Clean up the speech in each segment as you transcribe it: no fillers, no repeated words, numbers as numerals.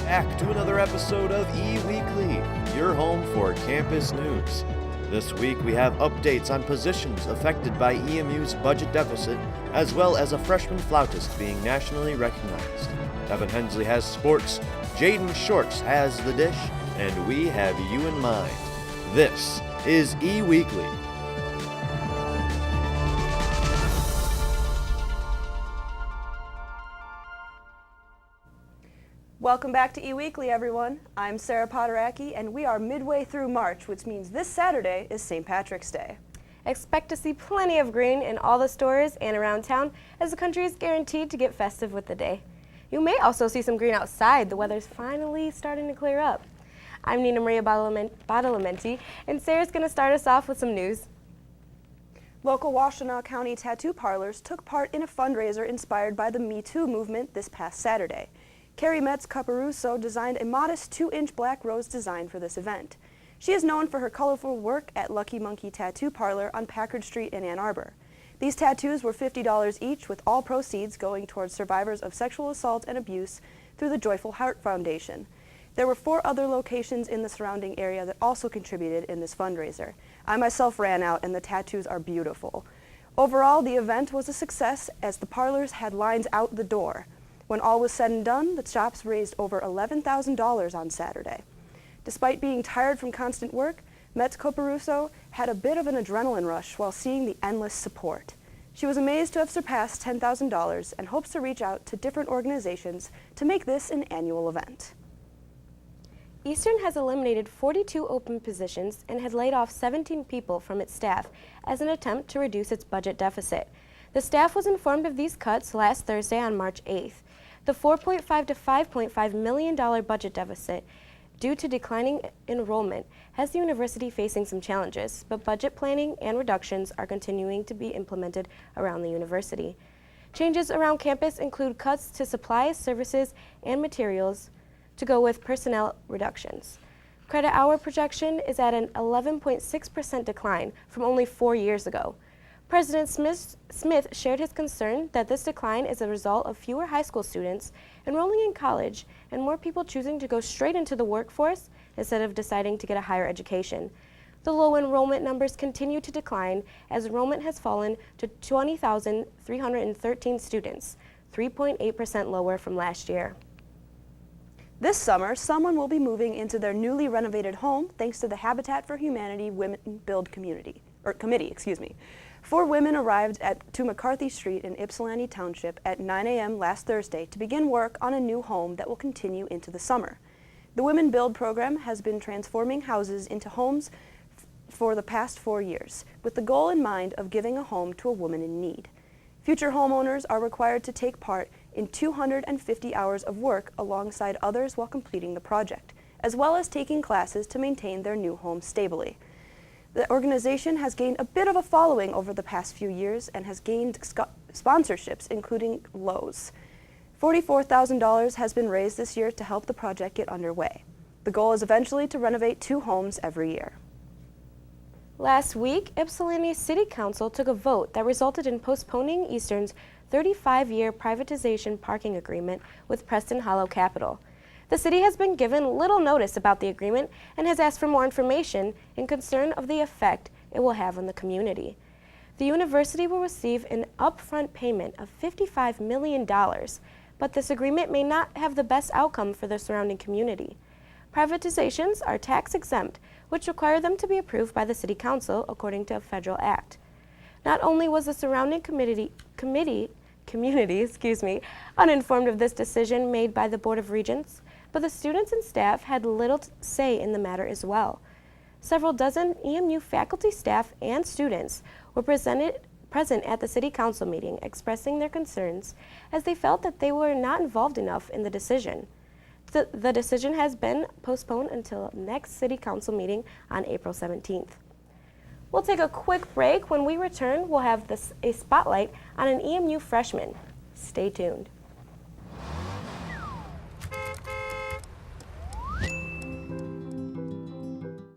back to another episode of E-Weekly, your home for campus news. This week we have updates on positions affected by EMU's budget deficit, as well as a freshman flautist being nationally recognized. Evan Hensley has sports, Jaden Shorts has the dish, and we have you in mind. This is E-Weekly. Welcome back to E-Weekly, everyone. I'm Sarah Poderacki, and we are midway through March, which means this Saturday is St. Patrick's Day. Expect to see plenty of green in all the stores and around town, as the country is guaranteed to get festive with the day. You may also see some green outside. The weather's finally starting to clear up. I'm Nina Maria Badalamenti, and Sarah's going to start us off with some news. Local Washtenaw County tattoo parlors took part in a fundraiser inspired by the Me Too movement this past Saturday. Carrie Metz-Caparuso designed a modest 2-inch black rose design for this event. She is known for her colorful work at Lucky Monkey Tattoo Parlor on Packard Street in Ann Arbor. These tattoos were $50 each, with all proceeds going towards survivors of sexual assault and abuse through the Joyful Heart Foundation. There were 4 other locations in the surrounding area that also contributed in this fundraiser. I myself ran out, and the tattoos are beautiful. Overall, the event was a success as the parlors had lines out the door. When all was said and done, the shops raised over $11,000 on Saturday. Despite being tired from constant work, Metz-Caparuso had a bit of an adrenaline rush while seeing the endless support. She was amazed to have surpassed $10,000 and hopes to reach out to different organizations to make this an annual event. Eastern has eliminated 42 open positions and had laid off 17 people from its staff as an attempt to reduce its budget deficit. The staff was informed of these cuts last Thursday on March 8th. The $4.5 to $5.5 million budget deficit due to declining enrollment has the university facing some challenges, but budget planning and reductions are continuing to be implemented around the university. Changes around campus include cuts to supplies, services, and materials to go with personnel reductions. Credit hour projection is at an 11.6% decline from only 4 years ago. President Smith shared his concern that this decline is a result of fewer high school students enrolling in college and more people choosing to go straight into the workforce instead of deciding to get a higher education. The low enrollment numbers continue to decline as enrollment has fallen to 20,313 students, 3.8% lower from last year. This summer, someone will be moving into their newly renovated home thanks to the Habitat for Humanity Women Build Committee. 4 women arrived to McCarthy Street in Ypsilanti Township at 9 a.m. last Thursday to begin work on a new home that will continue into the summer. The Women Build program has been transforming houses into homes for the past 4 years, with the goal in mind of giving a home to a woman in need. Future homeowners are required to take part in 250 hours of work alongside others while completing the project, as well as taking classes to maintain their new home stably. The organization has gained a bit of a following over the past few years and has gained sponsorships, including Lowe's. $44,000 has been raised this year to help the project get underway. The goal is eventually to renovate 2 homes every year. Last week, Ypsilanti City Council took a vote that resulted in postponing Eastern's 35-year privatization parking agreement with Preston Hollow Capital. The city has been given little notice about the agreement and has asked for more information in concern of the effect it will have on the community. The university will receive an upfront payment of $55 million, but this agreement may not have the best outcome for the surrounding community. Privatizations are tax-exempt, which require them to be approved by the City Council according to a federal act. Not only was the surrounding community uninformed of this decision made by the Board of Regents, but the students and staff had little say in the matter as well. Several dozen EMU faculty, staff, and students were present at the City Council meeting expressing their concerns as they felt that they were not involved enough in the decision. The decision has been postponed until next City Council meeting on April 17th. We'll take a quick break. When we return, we'll have a spotlight on an EMU freshman. Stay tuned.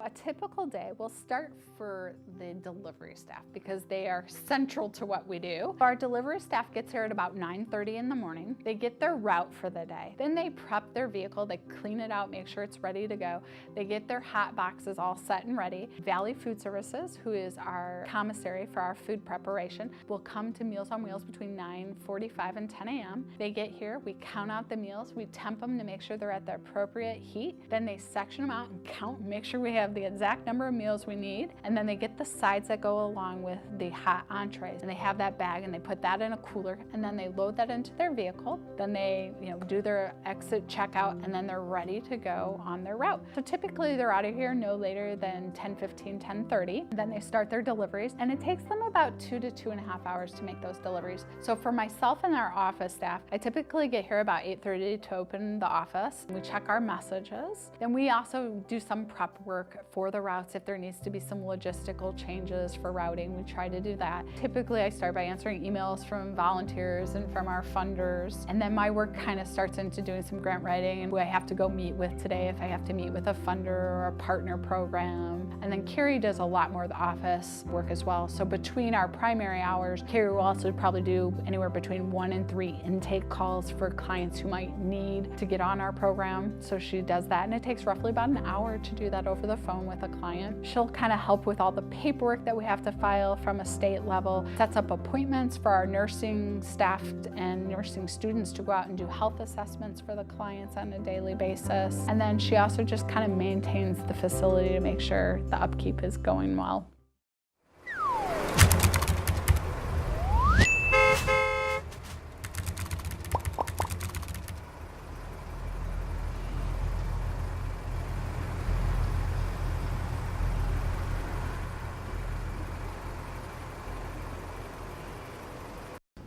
a typical day will start for the delivery staff because they are central to what we do. Our delivery staff gets here at about 9:30 in the morning. They get their route for the day. Then they prep their vehicle, they clean it out, make sure it's ready to go. They get their hot boxes all set and ready. Valley Food Services, who is our commissary for our food preparation, will come to Meals on Wheels between 9:45 and 10 a.m. They get here, we count out the meals, we temp them to make sure they're at the appropriate heat. Then they section them out and count, make sure we have the exact number of meals we need. And then they get the sides that go along with the hot entrees. And they have that bag and they put that in a cooler and then they load that into their vehicle. Then they do their exit checkout and then they're ready to go on their route. So typically they're out of here no later than 10:15, 10:30. Then they start their deliveries and it takes them about 2 to 2.5 hours to make those deliveries. So for myself and our office staff, I typically get here about 8:30 to open the office. We check our messages. Then we also do some prep work for the routes. If there needs to be some logistical changes for routing, we try to do that. Typically I start by answering emails from volunteers and from our funders. And then my work kind of starts into doing some grant writing and who I have to go meet with today, if I have to meet with a funder or a partner program. And then Carrie does a lot more of the office work as well. So between our primary hours, Carrie will also probably do anywhere between 1 and 3 intake calls for clients who might need to get on our program. So she does that and it takes roughly about an hour to do that over the phone with a client. She'll kind of help with all the paperwork that we have to file from a state level, sets up appointments for our nursing staff and nursing students to go out and do health assessments for the clients on a daily basis. And then she also just kind of maintains the facility to make sure the upkeep is going well.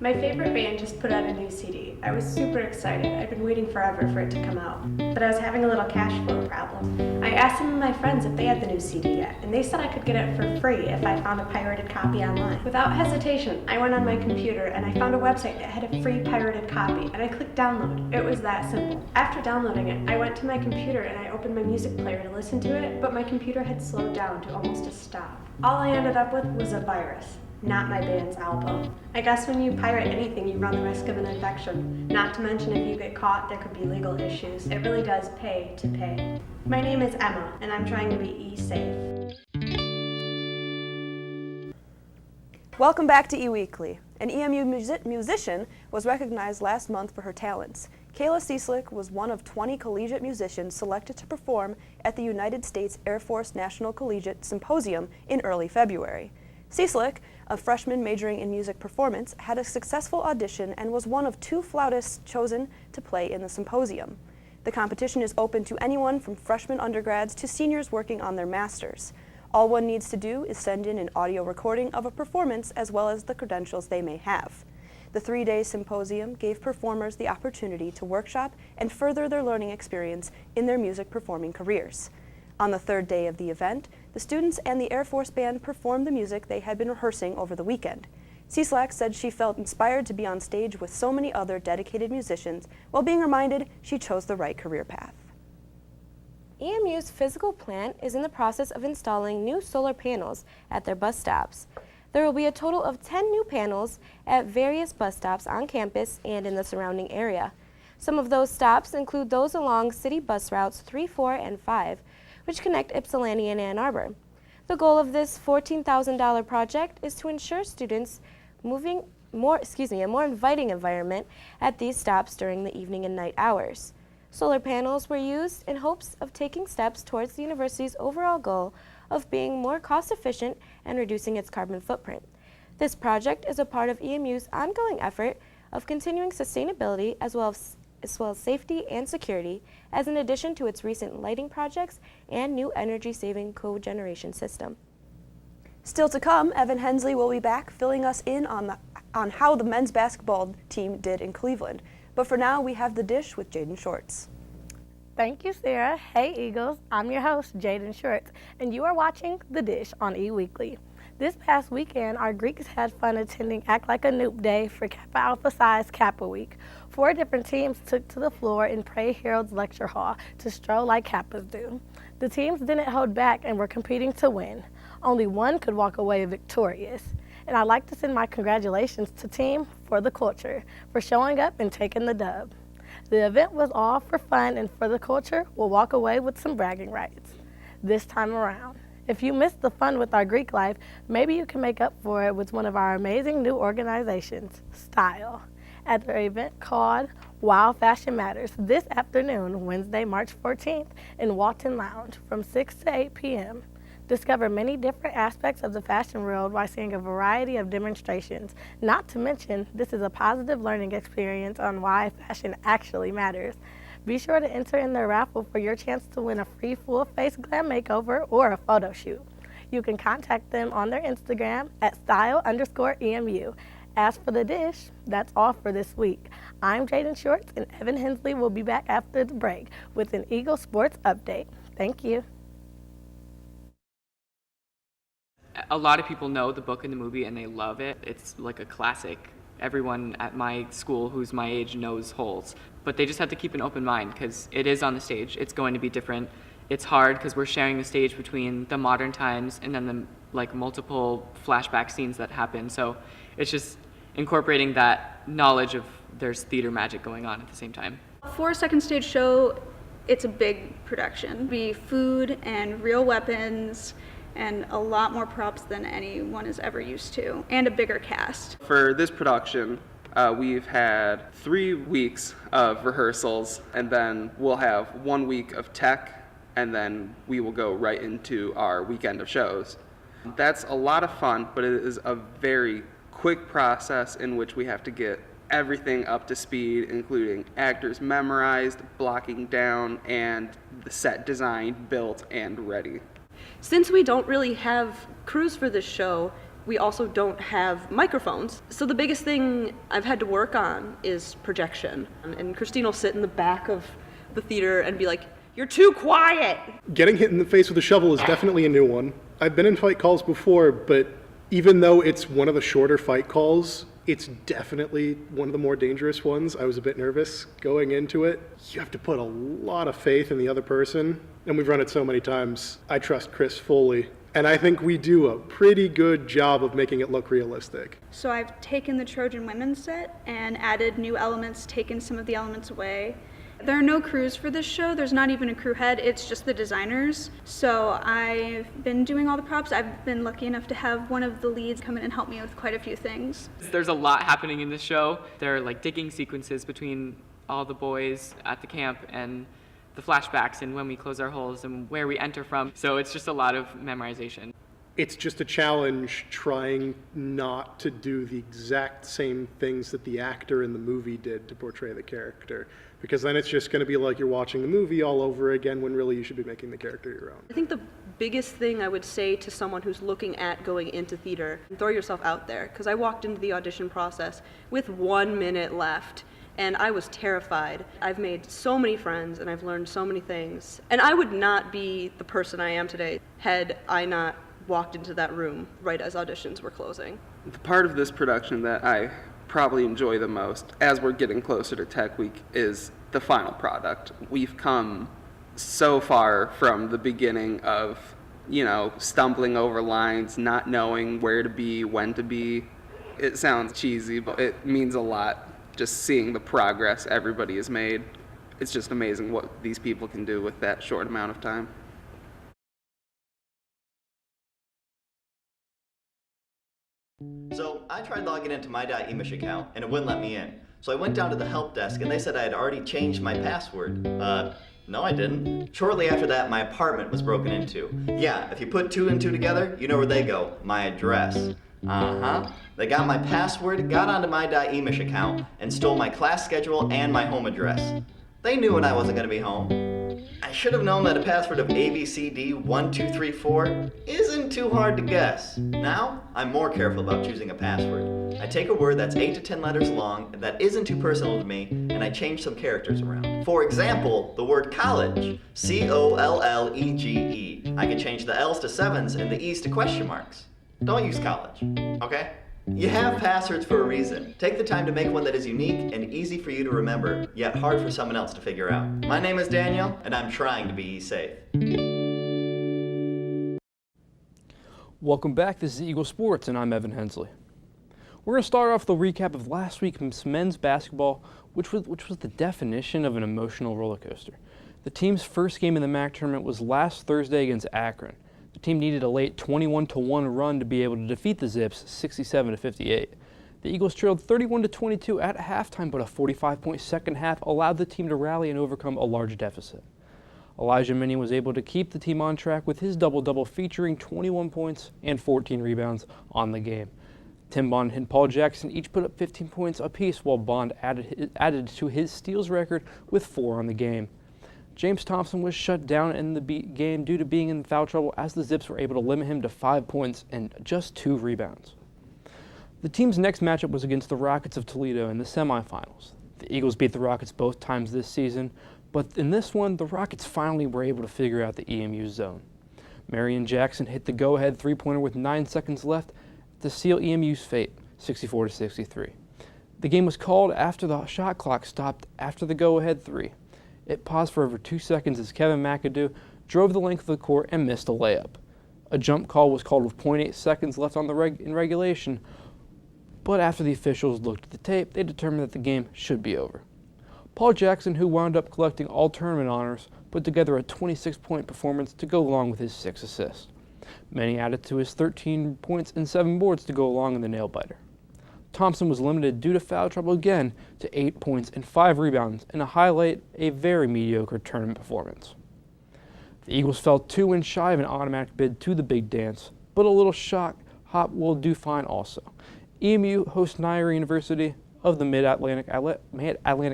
My favorite band just put out a new CD. I was super excited. I've been waiting forever for it to come out. But I was having a little cash flow problem. I asked some of my friends if they had the new CD yet, and they said I could get it for free if I found a pirated copy online. Without hesitation, I went on my computer and I found a website that had a free pirated copy, and I clicked download. It was that simple. After downloading it, I went to my computer and I opened my music player to listen to it, but my computer had slowed down to almost a stop. All I ended up with was a virus. Not my band's album. I guess when you pirate anything, you run the risk of an infection. Not to mention if you get caught, there could be legal issues. It really does pay to pay. My name is Emma, and I'm trying to be e-safe. Welcome back to eWeekly. An EMU musician was recognized last month for her talents. Kayla Cieslik was one of 20 collegiate musicians selected to perform at the United States Air Force National Collegiate Symposium in early February. Cieslik, a freshman majoring in music performance, had a successful audition and was one of 2 flautists chosen to play in the symposium. The competition is open to anyone from freshman undergrads to seniors working on their masters. All one needs to do is send in an audio recording of a performance as well as the credentials they may have. The 3-day symposium gave performers the opportunity to workshop and further their learning experience in their music performing careers. On the 3rd day of the event, the students and the Air Force Band performed the music they had been rehearsing over the weekend. Cieslik said she felt inspired to be on stage with so many other dedicated musicians while being reminded she chose the right career path. EMU's physical plant is in the process of installing new solar panels at their bus stops. There will be a total of 10 new panels at various bus stops on campus and in the surrounding area. Some of those stops include those along city bus routes 3, 4, and 5, which connect Ypsilanti and Ann Arbor. The goal of this $14,000 project is to ensure students a more inviting environment at these stops during the evening and night hours. Solar panels were used in hopes of taking steps towards the university's overall goal of being more cost-efficient and reducing its carbon footprint. This project is a part of EMU's ongoing effort of continuing sustainability as well as safety and security, as in addition to its recent lighting projects and new energy-saving cogeneration system. Still to come, Evan Hensley will be back filling us in on how the men's basketball team did in Cleveland. But for now, we have The Dish with Jaden Shorts. Thank you, Sarah. Hey, Eagles. I'm your host, Jaden Shorts, and you are watching The Dish on eWeekly. This past weekend, our Greeks had fun attending Act Like a Noob Day for Kappa Alpha Psi's Kappa Week. 4 different teams took to the floor in Pray Harold's lecture hall to stroll like Kappas do. The teams didn't hold back and were competing to win. Only one could walk away victorious. And I'd like to send my congratulations to Team For the Culture for showing up and taking the dub. The event was all for fun, and For the Culture will walk away with some bragging rights this time around. If you missed the fun with our Greek life, maybe you can make up for it with one of our amazing new organizations, Style, at their event called Wow Fashion Matters this afternoon, Wednesday, March 14th, in Walton Lounge from 6 to 8 p.m. Discover many different aspects of the fashion world while seeing a variety of demonstrations. Not to mention, this is a positive learning experience on why fashion actually matters. Be sure to enter in the raffle for your chance to win a free full-face glam makeover or a photo shoot. You can contact them on their Instagram at style_EMU. As for the dish, that's all for this week. I'm Jaden Shorts, and Evan Hensley will be back after the break with an Eagle Sports update. Thank you. A lot of people know the book and the movie and they love it. It's like a classic. Everyone at my school who's my age knows Holes. But they just have to keep an open mind because it is on the stage. It's going to be different. It's hard because we're sharing the stage between the modern times and then the multiple flashback scenes that happen. So it's just incorporating that knowledge of there's theater magic going on at the same time. For a second stage show, it's a big production. It'll be food and real weapons and a lot more props than anyone is ever used to, and a bigger cast. For this production, we've had 3 weeks of rehearsals, and then we'll have 1 week of tech, and then we will go right into our weekend of shows. That's a lot of fun, but it is a very quick process in which we have to get everything up to speed, including actors memorized, blocking down, and the set design built and ready. Since we don't really have crews for this show, we also don't have microphones. So the biggest thing I've had to work on is projection. And Christine will sit in the back of the theater and be like, "You're too quiet!" Getting hit in the face with a shovel is definitely a new one. I've been in fight calls before, but even though it's one of the shorter fight calls, it's definitely one of the more dangerous ones. I was a bit nervous going into it. You have to put a lot of faith in the other person, and we've run it so many times. I trust Chris fully, and I think we do a pretty good job of making it look realistic. So I've taken the Trojan Women's set and added new elements, taken some of the elements away. There are no crews for this show. There's not even a crew head. It's just the designers. So I've been doing all the props. I've been lucky enough to have one of the leads come in and help me with quite a few things. There's a lot happening in this show. There are digging sequences between all the boys at the camp and the flashbacks and when we close our holes and where we enter from. So it's just a lot of memorization. It's just a challenge trying not to do the exact same things that the actor in the movie did to portray the character, because then it's just going to be like you're watching the movie all over again when really you should be making the character your own. I think the biggest thing I would say to someone who's looking at going into theater, throw yourself out there, because I walked into the audition process with 1 minute left. And I was terrified. I've made so many friends and I've learned so many things. And I would not be the person I am today had I not walked into that room right as auditions were closing. The part of this production that I probably enjoy the most as we're getting closer to Tech Week is the final product. We've come so far from the beginning of, stumbling over lines, not knowing where to be, when to be. It sounds cheesy, but it means a lot. Just seeing the progress everybody has made. It's just amazing what these people can do with that short amount of time. So I tried logging into my .emish account and it wouldn't let me in. So I went down to the help desk and they said I had already changed my password. No I didn't. Shortly after that, my apartment was broken into. Yeah, if you put 2 and 2 together, you know where they go. My address. They got my password, got onto my .emish account, and stole my class schedule and my home address. They knew when I wasn't going to be home. I should have known that a password of ABCD1234 isn't too hard to guess. Now, I'm more careful about choosing a password. I take a word that's 8 to 10 letters long that isn't too personal to me, and I change some characters around. For example, the word college, COLLEGE. I can change the L's to 7s and the E's to question marks. Don't use college, okay? You have passwords for a reason. Take the time to make one that is unique and easy for you to remember, yet hard for someone else to figure out. My name is Daniel, and I'm trying to be safe. Welcome back, this is Eagle Sports, and I'm Evan Hensley. We're going to start off with a recap of last week's men's basketball, which was the definition of an emotional roller coaster. The team's first game in the MAC tournament was last Thursday against Akron. The team needed a late 21-1 run to be able to defeat the Zips 67-58. The Eagles trailed 31-22 at halftime, but a 45-point second half allowed the team to rally and overcome a large deficit. Elijah Minnie was able to keep the team on track with his double-double featuring 21 points and 14 rebounds on the game. Tim Bond and Paul Jackson each put up 15 points apiece, while Bond added to his steals record with 4 on the game. James Thompson was shut down in the game due to being in foul trouble, as the Zips were able to limit him to 5 points and just 2 rebounds. The team's next matchup was against the Rockets of Toledo in the semifinals. The Eagles beat the Rockets both times this season, but in this one, the Rockets finally were able to figure out the EMU zone. Marion Jackson hit the go-ahead three-pointer with 9 seconds left to seal EMU's fate, 64-63. The game was called after the shot clock stopped after the go-ahead 3. It paused for over 2 seconds as Kevin McAdoo drove the length of the court and missed a layup. A jump call was called with 0.8 seconds left on in regulation, but after the officials looked at the tape, they determined that the game should be over. Paul Jackson, who wound up collecting all tournament honors, put together a 26-point performance to go along with his 6 assists. Minnie added to his 13 points and 7 boards to go along in the nail-biter. Thompson was limited due to foul trouble again to 8 points and 5 rebounds in a very mediocre tournament performance. The Eagles fell 2 wins shy of an automatic bid to the Big Dance, but a little shock hop will do fine also. EMU hosts Naira University of the Mid-Atlantic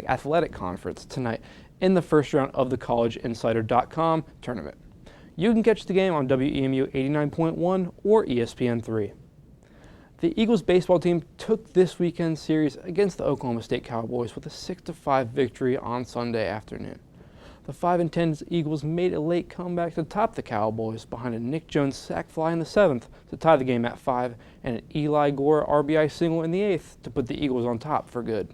Athletic Conference tonight in the first round of the CollegeInsider.com tournament. You can catch the game on WEMU 89.1 or ESPN3. The Eagles baseball team took this weekend's series against the Oklahoma State Cowboys with a 6-5 victory on Sunday afternoon. The 5-10 Eagles made a late comeback to top the Cowboys behind a Nick Jones sac fly in the 7th to tie the game at 5 and an Eli Gore RBI single in the 8th to put the Eagles on top for good.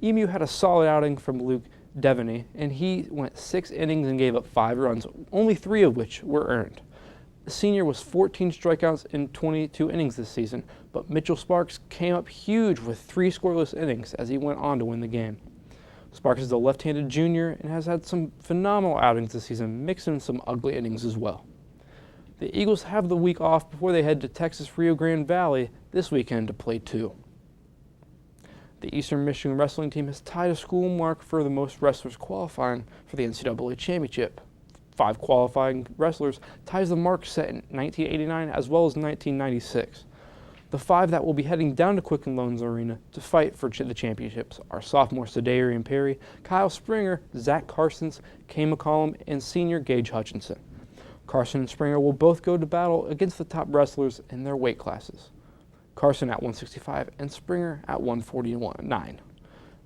EMU had a solid outing from Luke Devaney, and he went 6 innings and gave up 5 runs, only 3 of which were earned. The senior was 14 strikeouts in 22 innings this season, but Mitchell Sparks came up huge with 3 scoreless innings as he went on to win the game. Sparks is a left-handed junior and has had some phenomenal outings this season, mixing in some ugly innings as well. The Eagles have the week off before they head to Texas Rio Grande Valley this weekend to play 2. The Eastern Michigan wrestling team has tied a school mark for the most wrestlers qualifying for the NCAA championship. 5 qualifying wrestlers ties the mark set in 1989 as well as 1996. The 5 that will be heading down to Quicken Loans Arena to fight for the championships are sophomore Sedarian Perry, Kyle Springer, Zach Carsons, Kay McCollum, and senior Gage Hutchinson. Carson and Springer will both go to battle against the top wrestlers in their weight classes. Carson at 165 and Springer at 149.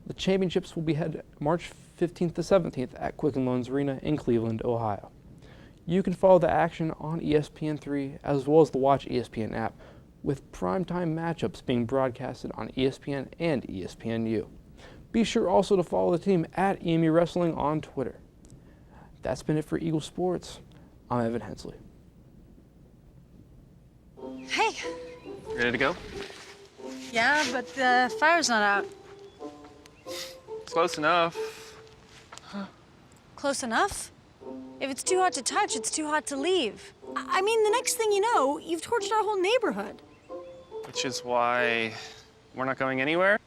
The championships will be held March 15th to 17th at Quicken Loans Arena in Cleveland, Ohio. You can follow the action on ESPN3 as well as the Watch ESPN app, with primetime matchups being broadcasted on ESPN and ESPNU. Be sure also to follow the team at EMU Wrestling on Twitter. That's been it for Eagle Sports. I'm Evan Hensley. Hey. Ready to go? Yeah, but the fire's not out. Close enough. Huh. Close enough? If it's too hot to touch, it's too hot to leave. I mean, the next thing you know, you've torched our whole neighborhood. Which is why we're not going anywhere?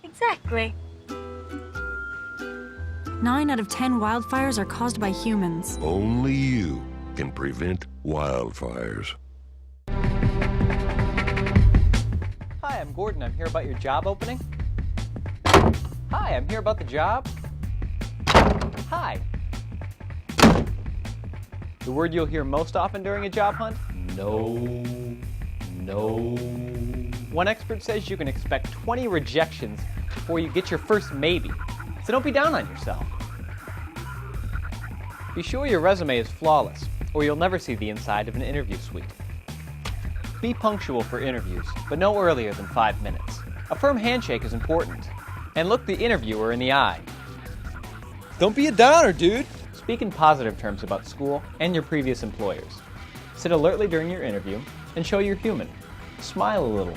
Exactly. 9 out of 10 wildfires are caused by humans. Only you can prevent wildfires. Hi, I'm Gordon. I'm here about your job opening. Hi, I'm here about the job. Hi. The word you'll hear most often during a job hunt? No. One expert says you can expect 20 rejections before you get your first maybe. So don't be down on yourself. Be sure your resume is flawless, or you'll never see the inside of an interview suite. Be punctual for interviews, but no earlier than 5 minutes. A firm handshake is important. And look the interviewer in the eye. Don't be a downer, dude. Speak in positive terms about school and your previous employers. Sit alertly during your interview and show you're human. Smile a little.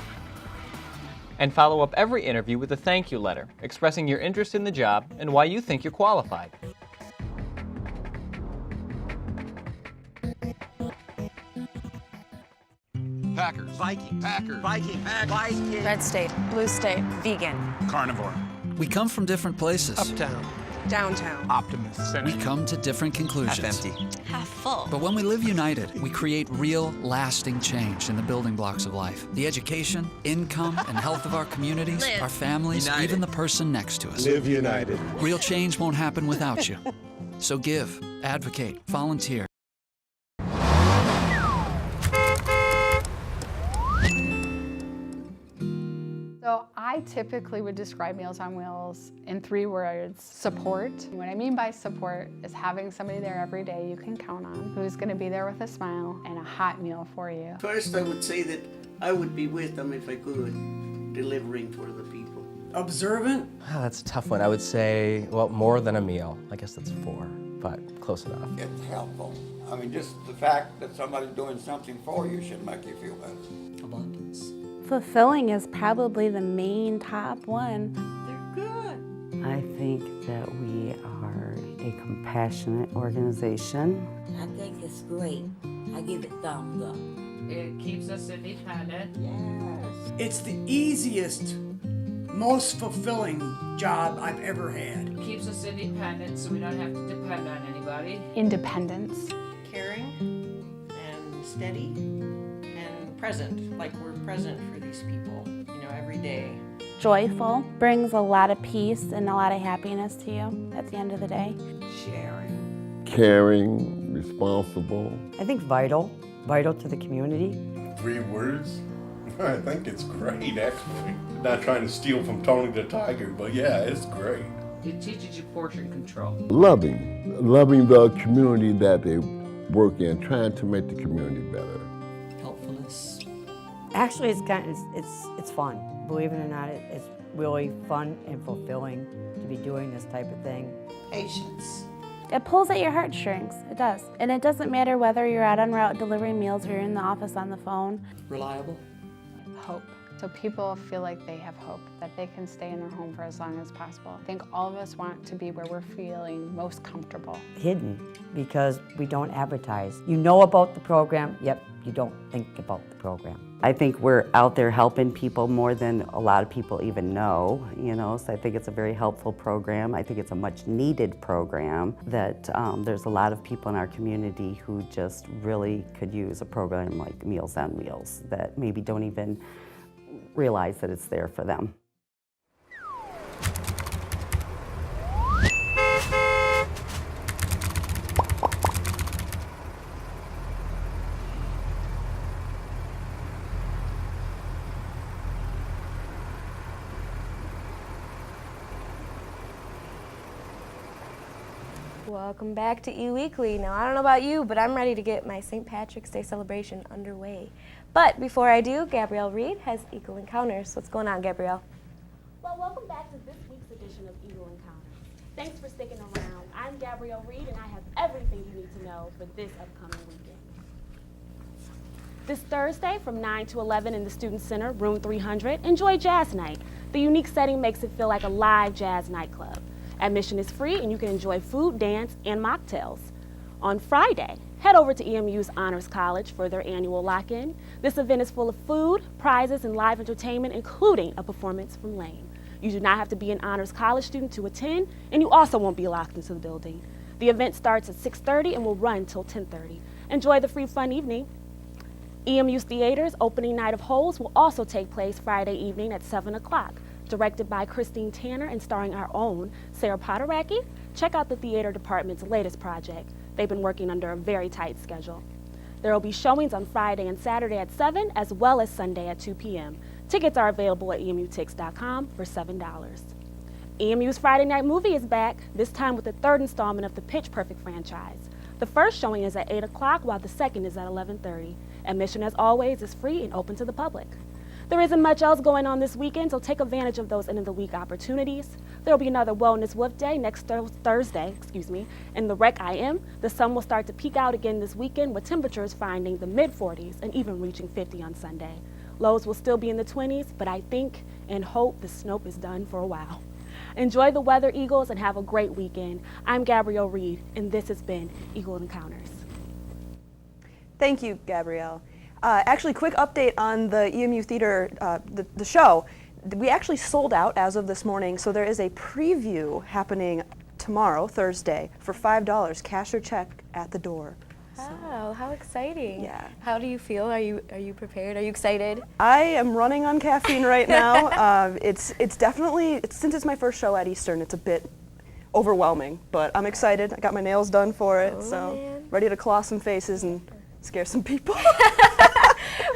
And follow up every interview with a thank you letter, expressing your interest in the job and why you think you're qualified. Packers. Viking. Packers. Viking. Viking. Red state, blue state, vegan. Carnivore. We come from different places. Uptown. Downtown. Optimist. We come to different conclusions. Half empty. Half full. But when we live united, we create real, lasting change in the building blocks of life. The education, income, and health of our communities, Live. our families, United. even the person next to us. Live united. Real change won't happen without you. So give, advocate, volunteer. So I typically would describe Meals on Wheels in 3 words: support. What I mean by support is having somebody there every day you can count on, who's going to be there with a smile and a hot meal for you. First, I would say that I would be with them if I could, delivering for the people. Observant? Oh, that's a tough one. I would say, well, more than a meal. I guess that's 4, but close enough. It's helpful. I mean, just the fact that somebody's doing something for you should make you feel better. Abundance. Fulfilling is probably the main top one. They're good. I think that we are a compassionate organization. I think it's great. I give it thumbs up. It keeps us independent. Yes. It's the easiest, most fulfilling job I've ever had. It keeps us independent so we don't have to depend on anybody. Independence. Caring and steady and present, like we're present for these people, every day. Joyful, brings a lot of peace and a lot of happiness to you at the end of the day. Sharing. Caring, responsible. I think vital to the community. 3 words? I think it's great, actually. Not trying to steal from Tony the Tiger, but yeah, it's great. It teaches you portion control. Loving the community that they work in, trying to make the community better. Helpfulness. Actually, it's fun. Believe it or not, it's really fun and fulfilling to be doing this type of thing. Patience. It pulls at your heartstrings, it does. And it doesn't matter whether you're out en route delivering meals or you're in the office on the phone. Reliable. Hope. So people feel like they have hope, that they can stay in their home for as long as possible. I think all of us want to be where we're feeling most comfortable. Hidden, because we don't advertise. You know about the program, yet you don't think about the program. I think we're out there helping people more than a lot of people even know, so I think it's a very helpful program. I think it's a much needed program that there's a lot of people in our community who just really could use a program like Meals on Wheels that maybe don't even realize that it's there for them. Welcome back to E-Weekly. Now, I don't know about you, but I'm ready to get my St. Patrick's Day celebration underway. But before I do, Gabrielle Reed has Eagle Encounters. What's going on, Gabrielle? Well, welcome back to this week's edition of Eagle Encounters. Thanks for sticking around. I'm Gabrielle Reed, and I have everything you need to know for this upcoming weekend. This Thursday from 9 to 11 in the Student Center, room 300, enjoy Jazz Night. The unique setting makes it feel like a live jazz nightclub. Admission is free, and you can enjoy food, dance, and mocktails. On Friday, head over to EMU's Honors College for their annual lock-in. This event is full of food, prizes, and live entertainment, including a performance from Lane. You do not have to be an Honors College student to attend, and you also won't be locked into the building. The event starts at 6:30 and will run till 10:30. Enjoy the free fun evening. EMU's Theater's opening night of Holes will also take place Friday evening at 7 o'clock. Directed by Christine Tanner and starring our own Sarah Potoracki, check out the theater department's latest project. They've been working under a very tight schedule. There will be showings on Friday and Saturday at 7, as well as Sunday at 2 p.m. Tickets are available at emutix.com for $7. EMU's Friday Night Movie is back, this time with the 3rd installment of the Pitch Perfect franchise. The first showing is at 8 o'clock, while the second is at 11:30. Admission, as always, is free and open to the public. There isn't much else going on this weekend, so take advantage of those end of the week opportunities. There will be another Wellness Wolf Day next Thursday, in the Rec IM. The sun will start to peak out again this weekend with temperatures finding the mid-40s and even reaching 50 on Sunday. Lows will still be in the 20s, but I think and hope the snow is done for a while. Enjoy the weather, Eagles, and have a great weekend. I'm Gabrielle Reed, and this has been Eagle Encounters. Thank you, Gabrielle. Actually, quick update on the EMU Theater, the show. We actually sold out as of this morning, so there is a preview happening tomorrow, Thursday, for $5, cash or check at the door. Wow, how exciting. Yeah. How do you feel? Are you prepared? Are you excited? I am running on caffeine right now. It's definitely, since it's my first show at Eastern, it's a bit overwhelming, but I'm excited. I got my nails done for it, ready to claw some faces and scare some people.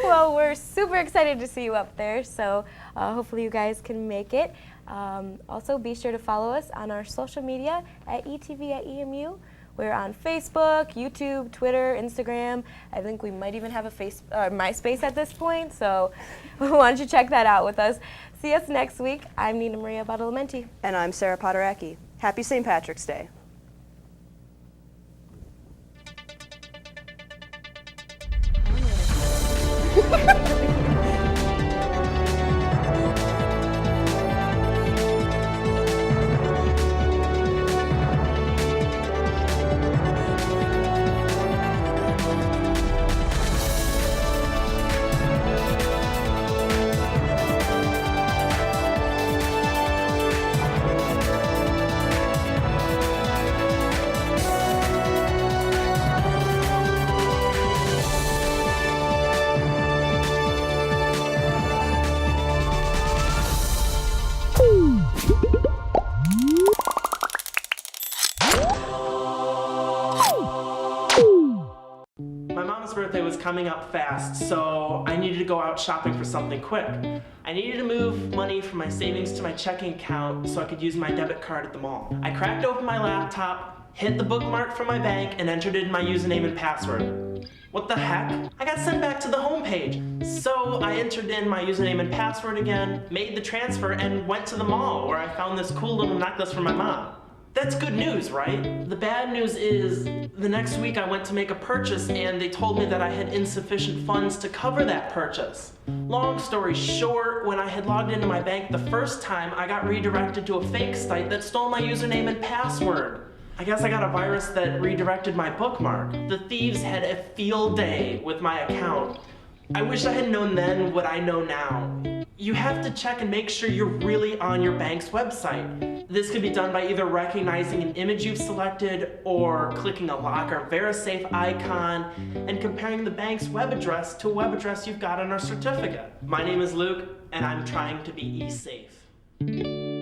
Well, we're super excited to see you up there, so hopefully you guys can make it. Also, be sure to follow us on our social media at ETV at EMU. We're on Facebook, YouTube, Twitter, Instagram. I think we might even have a MySpace at this point, so why don't you check that out with us. See us next week. I'm Nina Maria Badalamenti. And I'm Sarah Poderacki. Happy St. Patrick's Day. Birthday was coming up fast, so I needed to go out shopping for something quick. I needed to move money from my savings to my checking account so I could use my debit card at the mall. I cracked open my laptop, hit the bookmark from my bank, and entered in my username and password. What the heck? I got sent back to the home page. So I entered in my username and password again, made the transfer, and went to the mall where I found this cool little necklace for my mom. That's good news, right? The bad news is, the next week I went to make a purchase and they told me that I had insufficient funds to cover that purchase. Long story short, when I had logged into my bank the first time, I got redirected to a fake site that stole my username and password. I guess I got a virus that redirected my bookmark. The thieves had a field day with my account. I wish I had known then what I know now. You have to check and make sure you're really on your bank's website. This can be done by either recognizing an image you've selected or clicking a lock or VeriSafe icon and comparing the bank's web address to a web address you've got on our certificate. My name is Luke, and I'm trying to be e-safe.